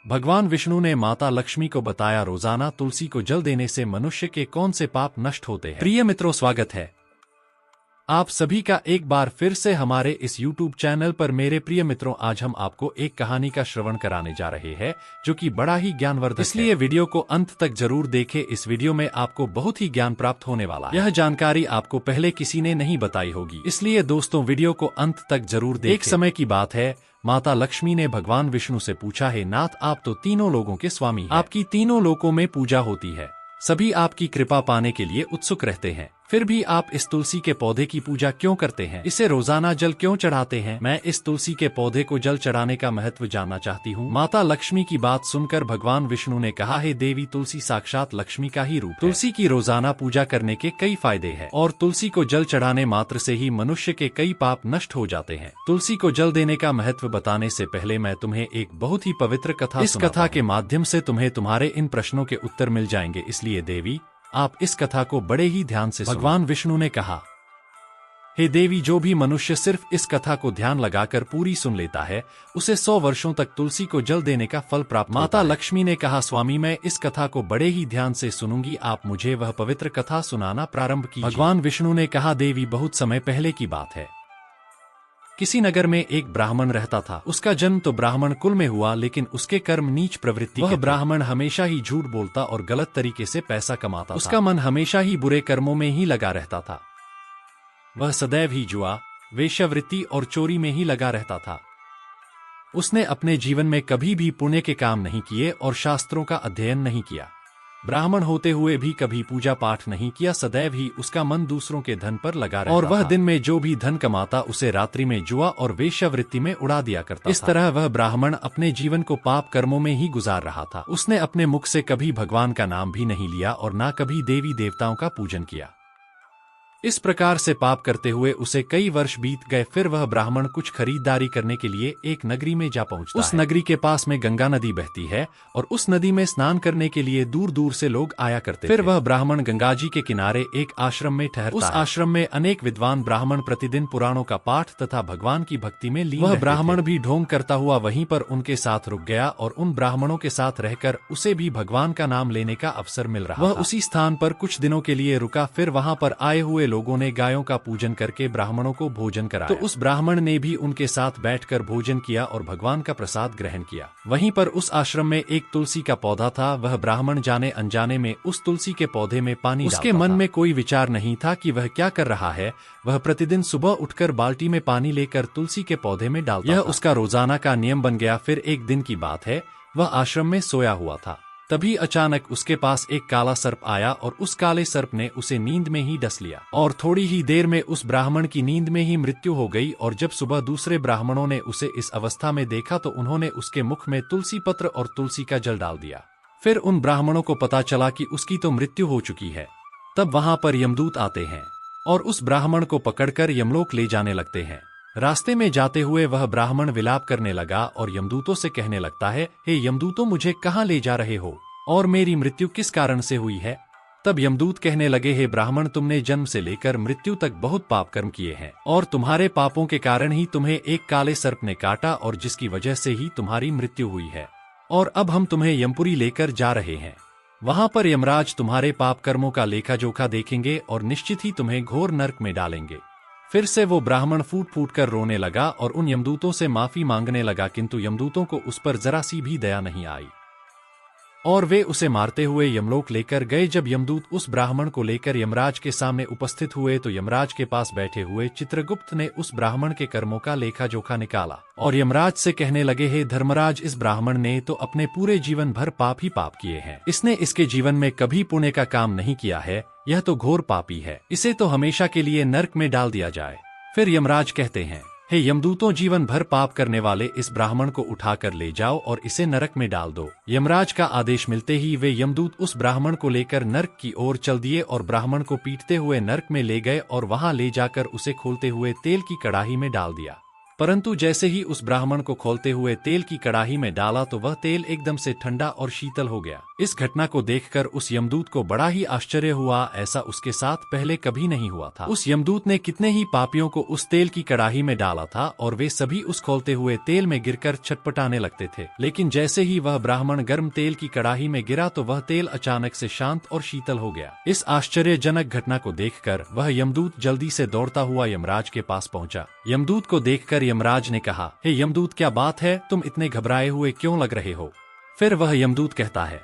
भगवान विष्णु ने माता लक्ष्मी को बताया रोजाना तुलसी को जल देने से मनुष्य के कौन से पाप नष्ट होते हैं। प्रिय मित्रों, स्वागत है आप सभी का एक बार फिर से हमारे इस YouTube चैनल पर। मेरे प्रिय मित्रों, आज हम आपको एक कहानी का श्रवण कराने जा रहे हैं जो कि बड़ा ही ज्ञानवर्धक है, इसलिए वीडियो को अंत तक जरूर देखें। इस वीडियो में आपको बहुत ही ज्ञान प्राप्त होने वाला है। यह जानकारी आपको पहले किसी ने नहीं बताई होगी, इसलिए दोस्तों वीडियो को अंत तक जरूर देखें। एक समय की बात है, माता लक्ष्मी ने भगवान विष्णु से पूछा, है नाथ, आप तो तीनों लोगों के स्वामी हैं। आपकी तीनों लोकों में पूजा होती है, सभी आपकी कृपा पाने के लिए उत्सुक रहते हैं, फिर भी आप इस तुलसी के पौधे की पूजा क्यों करते हैं? इसे रोजाना जल क्यों चढ़ाते हैं? मैं इस तुलसी के पौधे को जल चढ़ाने का महत्व जानना चाहती हूँ। माता लक्ष्मी की बात सुनकर भगवान विष्णु ने कहा, है देवी, तुलसी साक्षात लक्ष्मी का ही रूप है। तुलसी की रोजाना पूजा करने के कई फायदे हैं और तुलसी को जल चढ़ाने मात्र से ही मनुष्य के कई पाप नष्ट हो जाते हैं। तुलसी को जल देने का महत्व बताने से पहले मैं तुम्हें एक बहुत ही पवित्र कथा इस कथा के माध्यम से तुम्हें तुम्हारे इन प्रश्नों के उत्तर मिल जाएंगे, इसलिए देवी आप इस कथा को बड़े ही ध्यान से सुनो। भगवान विष्णु ने कहा, हे देवी, जो भी मनुष्य सिर्फ इस कथा को ध्यान लगाकर पूरी सुन लेता है उसे 100 वर्षों तक तुलसी को जल देने का फल प्राप्त। माता लक्ष्मी ने कहा, स्वामी, मैं इस कथा को बड़े ही ध्यान से सुनूंगी, आप मुझे वह पवित्र कथा सुनाना प्रारंभ कीजिए। भगवान विष्णु ने कहा, देवी, बहुत समय पहले की बात है। किसी नगर में एक ब्राह्मण रहता था। उसका जन्म तो ब्राह्मण कुल में हुआ, लेकिन उसके कर्म नीच प्रवृत्ति के। वह ब्राह्मण हमेशा ही झूठ बोलता और गलत तरीके से पैसा कमाता था। उसका मन हमेशा ही बुरे कर्मों में ही लगा रहता था। वह सदैव ही जुआ, वेश्यावृत्ति और चोरी में ही लगा रहता था। उसने अपने जीवन में कभी भी पुण्य के काम नहीं किए और शास्त्रों का अध्ययन नहीं किया। ब्राह्मण होते हुए भी कभी पूजा पाठ नहीं किया। सदैव ही उसका मन दूसरों के धन पर लगा रहता और वह दिन में जो भी धन कमाता उसे रात्रि में जुआ और वेश्यावृत्ति में उड़ा दिया करता। इस तरह वह ब्राह्मण अपने जीवन को पाप कर्मों में ही गुजार रहा था। उसने अपने मुख से कभी भगवान का नाम भी नहीं लिया और न कभी देवी देवताओं का पूजन किया। इस प्रकार से पाप करते हुए उसे कई वर्ष बीत गए। फिर वह ब्राह्मण कुछ खरीदारी करने के लिए एक नगरी में जा पहुंचता है। उस नगरी के पास में गंगा नदी बहती है और उस नदी में स्नान करने के लिए दूर दूर से लोग आया करते थे। फिर वह ब्राह्मण गंगा जी के किनारे एक आश्रम में ठहरता है। उस आश्रम में अनेक विद्वान ब्राह्मण प्रतिदिन पुराणों का पाठ तथा भगवान की भक्ति में लीन। वह ब्राह्मण भी ढोंग करता हुआ वहीं पर उनके साथ रुक गया और उन ब्राह्मणों के साथ रहकर उसे भी भगवान का नाम लेने का अवसर मिल रहा। वह उसी स्थान पर कुछ दिनों के लिए रुका। फिर वहाँ पर आए हुए लोगों ने गायों का पूजन करके ब्राह्मणों को भोजन कराया। तो उस ब्राह्मण ने भी उनके साथ बैठकर भोजन किया और भगवान का प्रसाद ग्रहण किया। वहीं पर उस आश्रम में एक तुलसी का पौधा था। वह ब्राह्मण जाने अनजाने में उस तुलसी के पौधे में पानी डालता था। उसके मन में कोई विचार नहीं था कि वह क्या कर रहा है। वह प्रतिदिन सुबह उठकर बाल्टी में पानी लेकर तुलसी के पौधे में डालता था। यह उसका रोजाना का नियम बन गया। फिर एक दिन की बात है, वह आश्रम में सोया हुआ था। तभी अचानक उसके पास एक काला सर्प आया और उस काले सर्प ने उसे नींद में ही डस लिया और थोड़ी ही देर में उस ब्राह्मण की नींद में ही मृत्यु हो गई। और जब सुबह दूसरे ब्राह्मणों ने उसे इस अवस्था में देखा तो उन्होंने उसके मुख में तुलसी पत्र और तुलसी का जल डाल दिया। फिर उन ब्राह्मणों को पता चला कि उसकी तो मृत्यु हो चुकी है। तब वहां पर यमदूत आते हैं और उस ब्राह्मण को पकड़कर यमलोक ले जाने लगते हैं। रास्ते में जाते हुए वह ब्राह्मण विलाप करने लगा और यमदूतों से कहने लगता है, हे यमदूतों, मुझे कहाँ ले जा रहे हो और मेरी मृत्यु किस कारण से हुई है? तब यमदूत कहने लगे, हे ब्राह्मण, तुमने जन्म से लेकर मृत्यु तक बहुत पाप कर्म किए हैं और तुम्हारे पापों के कारण ही तुम्हें एक काले सर्प ने काटा और जिसकी वजह से ही तुम्हारी मृत्यु हुई है। और अब हम तुम्हें यमपुरी लेकर जा रहे हैं। वहां पर यमराज तुम्हारे पाप कर्मों का लेखा जोखा देखेंगे और निश्चित ही तुम्हें घोर नरक में डालेंगे। फिर से वो ब्राह्मण फूट फूट कर रोने लगा और उन यमदूतों से माफी मांगने लगा, किंतु यमदूतों को उस पर जरा सी भी दया नहीं आई और वे उसे मारते हुए यमलोक लेकर गए। जब यमदूत उस ब्राह्मण को लेकर यमराज के सामने उपस्थित हुए तो यमराज के पास बैठे हुए चित्रगुप्त ने उस ब्राह्मण के कर्मों का लेखा जोखा निकाला और यमराज से कहने लगे, हे धर्मराज, इस ब्राह्मण ने तो अपने पूरे जीवन भर पाप ही पाप किए हैं। इसने इसके जीवन में कभी पुण्य का काम नहीं किया है। यह तो घोर पापी है। इसे तो हमेशा के लिए नरक में डाल दिया जाए। फिर यमराज कहते हैं, हे यमदूतों, जीवन भर पाप करने वाले इस ब्राह्मण को उठाकर ले जाओ और इसे नरक में डाल दो। यमराज का आदेश मिलते ही वे यमदूत उस ब्राह्मण को लेकर नरक की ओर चल दिए और ब्राह्मण को पीटते हुए नरक में ले गए और वहां ले जाकर उसे खोलते हुए तेल की कड़ाही में डाल दिया। परंतु जैसे ही उस ब्राह्मण को खोलते हुए तेल की कड़ाही में डाला तो वह तेल एकदम से ठंडा और शीतल हो गया। इस घटना को देखकर उस यमदूत को बड़ा ही आश्चर्य हुआ, ऐसा उसके साथ पहले कभी नहीं हुआ था। उस यमदूत ने कितने ही पापियों को उस तेल की कड़ाही में डाला था और वे सभी उस खौलते हुए तेल में गिरकर छटपटाने लगते थे। लेकिन जैसे ही वह ब्राह्मण गर्म तेल की कड़ाही में गिरा तो वह तेल अचानक से शांत और शीतल हो गया। इस आश्चर्यजनक घटना को देखकर वह यमदूत जल्दी से दौड़ता हुआ यमराज के पास पहुंचा। यमदूत को देखकर यमराज ने कहा, हे यमदूत, क्या बात है, तुम इतने घबराए हुए क्यों लग रहे हो? फिर वह यमदूत कहता है,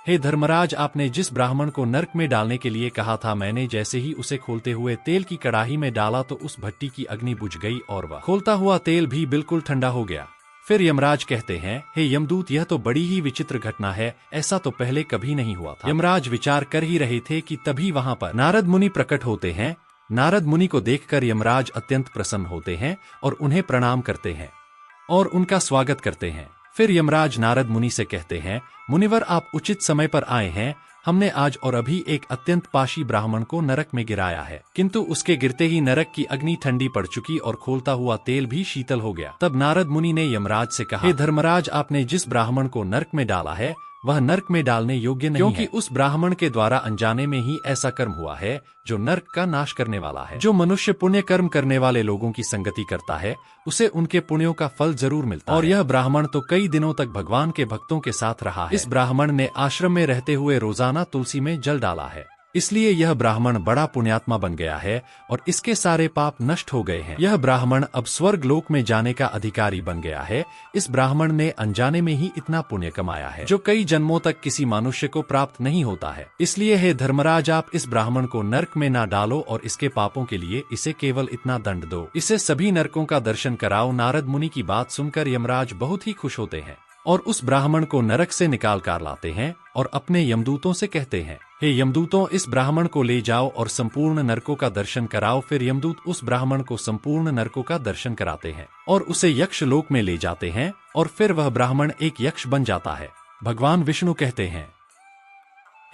हे धर्मराज, आपने जिस ब्राह्मण को नरक में डालने के लिए कहा था, मैंने जैसे ही उसे खोलते हुए तेल की कड़ाही में डाला तो उस भट्टी की अग्नि बुझ गई और वह खोलता हुआ तेल भी बिल्कुल ठंडा हो गया। फिर यमराज कहते हैं, हे यमदूत, यह तो बड़ी ही विचित्र घटना है, ऐसा तो पहले कभी नहीं हुआ था। यमराज विचार कर ही रहे थे कि तभी वहां पर नारद मुनि प्रकट होते हैं। नारद मुनि को देखकर यमराज अत्यंत प्रसन्न होते हैं और उन्हें प्रणाम करते हैं और उनका स्वागत करते हैं। फिर यमराज नारद मुनि से कहते हैं, मुनिवर, आप उचित समय पर आए हैं। हमने आज और अभी एक अत्यंत पाशी ब्राह्मण को नरक में गिराया है, किंतु उसके गिरते ही नरक की अग्नि ठंडी पड़ चुकी और खोलता हुआ तेल भी शीतल हो गया। तब नारद मुनि ने यमराज से कहा, हे धर्मराज, आपने जिस ब्राह्मण को नरक में डाला है वह नरक में डालने योग्य नहीं है, क्योंकि उस ब्राह्मण के द्वारा अनजाने में ही ऐसा कर्म हुआ है जो नरक का नाश करने वाला है। जो मनुष्य पुण्य कर्म करने वाले लोगों की संगति करता है उसे उनके पुण्यों का फल जरूर मिलता है। और यह ब्राह्मण तो कई दिनों तक भगवान के भक्तों के साथ रहा है। इस ब्राह्मण ने आश्रम में रहते हुए रोजाना तुलसी में जल डाला है, इसलिए यह ब्राह्मण बड़ा पुण्यात्मा बन गया है और इसके सारे पाप नष्ट हो गए हैं। यह ब्राह्मण अब स्वर्ग लोक में जाने का अधिकारी बन गया है। इस ब्राह्मण ने अनजाने में ही इतना पुण्य कमाया है जो कई जन्मों तक किसी मनुष्य को प्राप्त नहीं होता है। इसलिए हे धर्मराज, आप इस ब्राह्मण को नरक में ना डालो और इसके पापों के लिए इसे केवल इतना दंड दो, इसे सभी नरकों का दर्शन कराओ। नारद मुनि की बात सुनकर यमराज बहुत ही खुश होते हैं और उस ब्राह्मण को नरक से निकाल कर लाते हैं और अपने यमदूतों से कहते हैं, हे यमदूतों, इस ब्राह्मण को ले जाओ और संपूर्ण नरकों का दर्शन कराओ। फिर यमदूत उस ब्राह्मण को संपूर्ण नरकों का दर्शन कराते हैं और उसे यक्ष लोक में ले जाते हैं और फिर वह ब्राह्मण एक यक्ष बन जाता है। भगवान विष्णु कहते हैं,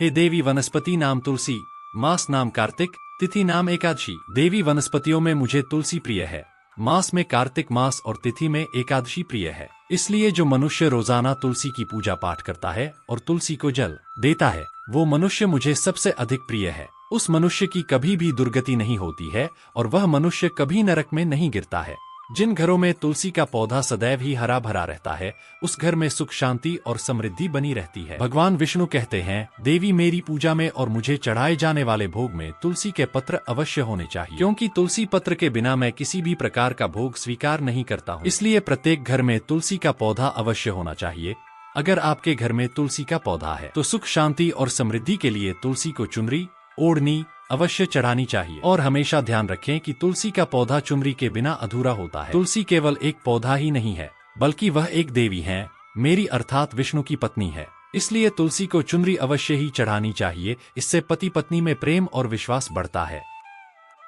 हे देवी, वनस्पति नाम तुलसी, मास नाम कार्तिक, तिथि नाम एकादशी। देवी, वनस्पतियों में मुझे तुलसी प्रिय है, मास में कार्तिक मास और तिथि में एकादशी प्रिय है। इसलिए जो मनुष्य रोजाना तुलसी की पूजा पाठ करता है और तुलसी को जल देता है वो मनुष्य मुझे सबसे अधिक प्रिय है। उस मनुष्य की कभी भी दुर्गति नहीं होती है और वह मनुष्य कभी नरक में नहीं गिरता है। जिन घरों में तुलसी का पौधा सदैव ही हरा भरा रहता है उस घर में सुख शांति और समृद्धि बनी रहती है। भगवान विष्णु कहते हैं, देवी, मेरी पूजा में और मुझे चढ़ाए जाने वाले भोग में तुलसी के पत्र अवश्य होने चाहिए, क्योंकि तुलसी पत्र के बिना मैं किसी भी प्रकार का भोग स्वीकार नहीं करता हूँ। इसलिए प्रत्येक घर में तुलसी का पौधा अवश्य होना चाहिए। अगर आपके घर में तुलसी का पौधा है तो सुख शांति और समृद्धि के लिए तुलसी को चुनरी, ओढ़नी अवश्य चढ़ानी चाहिए। और हमेशा ध्यान रखें कि तुलसी का पौधा चुनरी के बिना अधूरा होता है। तुलसी केवल एक पौधा ही नहीं है बल्कि वह एक देवी है, मेरी अर्थात विष्णु की पत्नी है। इसलिए तुलसी को चुनरी अवश्य ही चढ़ानी चाहिए। इससे पति पत्नी में प्रेम और विश्वास बढ़ता है।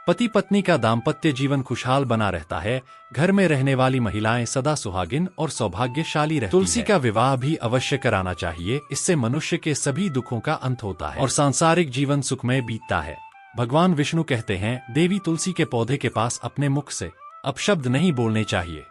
पति पत्नी का दाम्पत्य जीवन खुशहाल बना रहता है। घर में रहने वाली महिलाएं सदा सुहागिन और सौभाग्यशाली रहती हैं। तुलसी का विवाह भी अवश्य कराना चाहिए। इससे मनुष्य के सभी दुखों का अंत होता है और सांसारिक जीवन सुखमय बीतता है। भगवान विष्णु कहते हैं, देवी, तुलसी के पौधे के पास अपने मुख से अपशब्द नहीं बोलने चाहिए।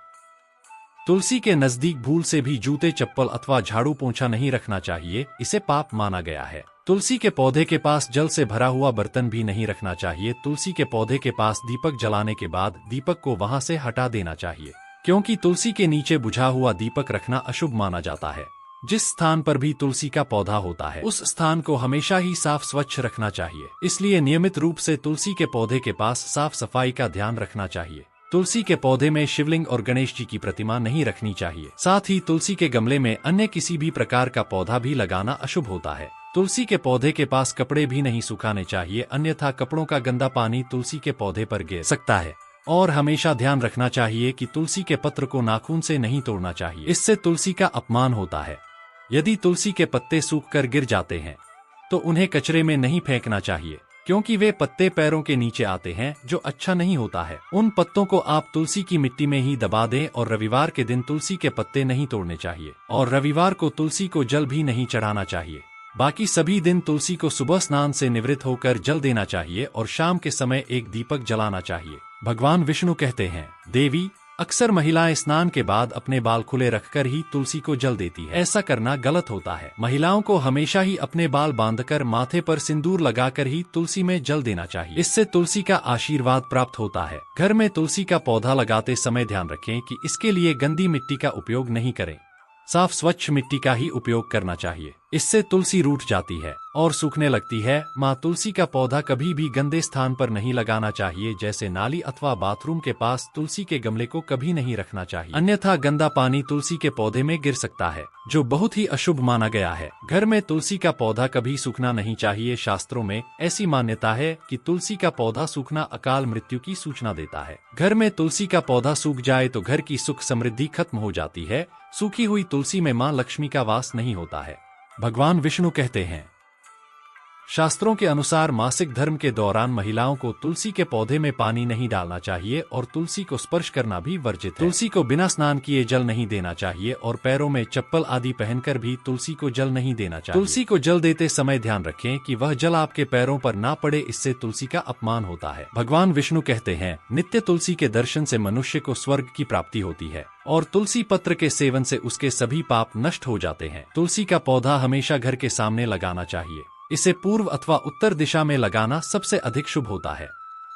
तुलसी के नजदीक भूल से भी जूते, चप्पल अथवा झाड़ू पोंछा नहीं रखना चाहिए, इसे पाप माना गया है। तुलसी के पौधे के पास जल से भरा हुआ बर्तन भी नहीं रखना चाहिए। तुलसी के पौधे के पास दीपक जलाने के बाद दीपक को वहां से हटा देना चाहिए, क्योंकि तुलसी के नीचे बुझा हुआ दीपक रखना अशुभ माना जाता है। जिस स्थान पर भी तुलसी का पौधा होता है उस स्थान को हमेशा ही साफ स्वच्छ रखना चाहिए। इसलिए नियमित रूप से तुलसी के पौधे के पास साफ सफाई का ध्यान रखना चाहिए। तुलसी के पौधे में शिवलिंग और गणेश जी की प्रतिमा नहीं रखनी चाहिए। साथ ही तुलसी के गमले में अन्य किसी भी प्रकार का पौधा भी लगाना अशुभ होता है। तुलसी के पौधे के पास कपड़े भी नहीं सुखाने चाहिए, अन्यथा कपड़ों का गंदा पानी तुलसी के पौधे पर गिर सकता है। और हमेशा ध्यान रखना चाहिए कि तुलसी के पत्र को नाखून से नहीं तोड़ना चाहिए, इससे तुलसी का अपमान होता है। यदि तुलसी के पत्ते सूखकर गिर जाते हैं तो उन्हें कचरे में नहीं फेंकना चाहिए, क्योंकि वे पत्ते पैरों के नीचे आते हैं जो अच्छा नहीं होता है। उन पत्तों को आप तुलसी की मिट्टी में ही दबा दें और रविवार के दिन तुलसी के पत्ते नहीं तोड़ने चाहिए और रविवार को तुलसी को जल भी नहीं चढ़ाना चाहिए। बाकी सभी दिन तुलसी को सुबह स्नान से निवृत्त होकर जल देना चाहिए और शाम के समय एक दीपक जलाना चाहिए। भगवान विष्णु कहते हैं, देवी, अक्सर महिलाएं स्नान के बाद अपने बाल खुले रखकर ही तुलसी को जल देती है। ऐसा करना गलत होता है। महिलाओं को हमेशा ही अपने बाल बांधकर माथे पर सिंदूर लगाकर ही तुलसी में जल देना चाहिए। इससे तुलसी का आशीर्वाद प्राप्त होता है। घर में तुलसी का पौधा लगाते समय ध्यान रखें कि इसके लिए गंदी मिट्टी का उपयोग नहीं करें। साफ स्वच्छ मिट्टी का ही उपयोग करना चाहिए। इससे तुलसी रूठ जाती है और सूखने लगती है। माँ तुलसी का पौधा कभी भी गंदे स्थान पर नहीं लगाना चाहिए, जैसे नाली अथवा बाथरूम के पास तुलसी के गमले को कभी नहीं रखना चाहिए, अन्यथा गंदा पानी तुलसी के पौधे में गिर सकता है, जो बहुत ही अशुभ माना गया है। घर में तुलसी का पौधा कभी सूखना नहीं चाहिए। शास्त्रों में ऐसी मान्यता है कि तुलसी का पौधा सूखना अकाल मृत्यु की सूचना देता है। घर में तुलसी का पौधा सूख जाए तो घर की सुख समृद्धि खत्म हो जाती है। सूखी हुई तुलसी में माँ लक्ष्मी का वास नहीं होता है। भगवान विष्णु कहते हैं, शास्त्रों के अनुसार मासिक धर्म के दौरान महिलाओं को तुलसी के पौधे में पानी नहीं डालना चाहिए और तुलसी को स्पर्श करना भी वर्जित है। तुलसी को बिना स्नान किए जल नहीं देना चाहिए और पैरों में चप्पल आदि पहनकर भी तुलसी को जल नहीं देना चाहिए। तुलसी को जल देते समय ध्यान रखें कि वह जल आपके पैरों पर ना पड़े, इससे तुलसी का अपमान होता है। भगवान विष्णु कहते हैं, नित्य तुलसी के दर्शन से मनुष्य को स्वर्ग की प्राप्ति होती है और तुलसी पत्र के सेवन से उसके सभी पाप नष्ट हो जाते हैं। तुलसी का पौधा हमेशा घर के सामने लगाना चाहिए। इसे पूर्व अथवा उत्तर दिशा में लगाना सबसे अधिक शुभ होता है।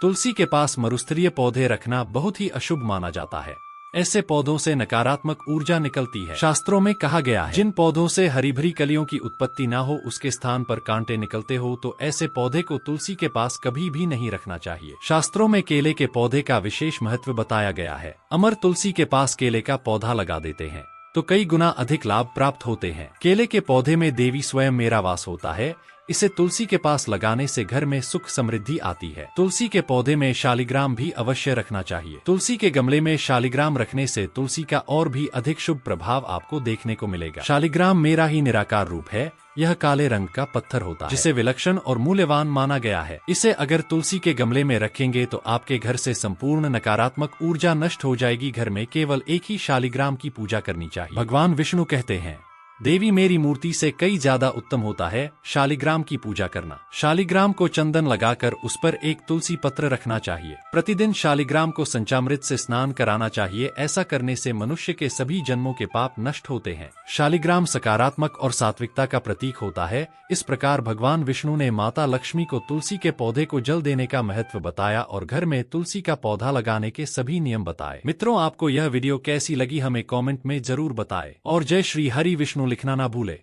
तुलसी के पास मरुस्थलीय पौधे रखना बहुत ही अशुभ माना जाता है। ऐसे पौधों से नकारात्मक ऊर्जा निकलती है। शास्त्रों में कहा गया है, जिन पौधों से हरी भरी कलियों की उत्पत्ति ना हो, उसके स्थान पर कांटे निकलते हो, तो ऐसे पौधे को तुलसी के पास कभी भी नहीं रखना चाहिए। शास्त्रों में केले के पौधे का विशेष महत्व बताया गया है। अमर तुलसी के पास केले का पौधा लगा देते हैं तो कई गुना अधिक लाभ प्राप्त होते हैं। केले के पौधे में देवी स्वयं मेरा वास होता है। इसे तुलसी के पास लगाने से घर में सुख समृद्धि आती है। तुलसी के पौधे में शालिग्राम भी अवश्य रखना चाहिए। तुलसी के गमले में शालिग्राम रखने से तुलसी का और भी अधिक शुभ प्रभाव आपको देखने को मिलेगा। शालिग्राम मेरा ही निराकार रूप है। यह काले रंग का पत्थर होता है, जिसे विलक्षण और मूल्यवान माना गया है। इसे अगर तुलसी के गमले में रखेंगे तो आपके घर से संपूर्ण नकारात्मक ऊर्जा नष्ट हो जाएगी। घर में केवल एक ही शालिग्राम की पूजा करनी चाहिए। भगवान विष्णु कहते हैं, देवी मेरी मूर्ति से कई ज्यादा उत्तम होता है शालिग्राम की पूजा करना। शालिग्राम को चंदन लगाकर उस पर एक तुलसी पत्र रखना चाहिए। प्रतिदिन शालिग्राम को संचामृत से स्नान कराना चाहिए। ऐसा करने से मनुष्य के सभी जन्मों के पाप नष्ट होते हैं। शालिग्राम सकारात्मक और सात्विकता का प्रतीक होता है। इस प्रकार भगवान विष्णु ने माता लक्ष्मी को तुलसी के पौधे को जल देने का महत्व बताया और घर में तुलसी का पौधा लगाने के सभी नियम बताए। मित्रों, आपको यह वीडियो कैसी लगी हमें कॉमेंट में जरूर बताएं और जय श्री हरि विष्णु लिखना ना भूले।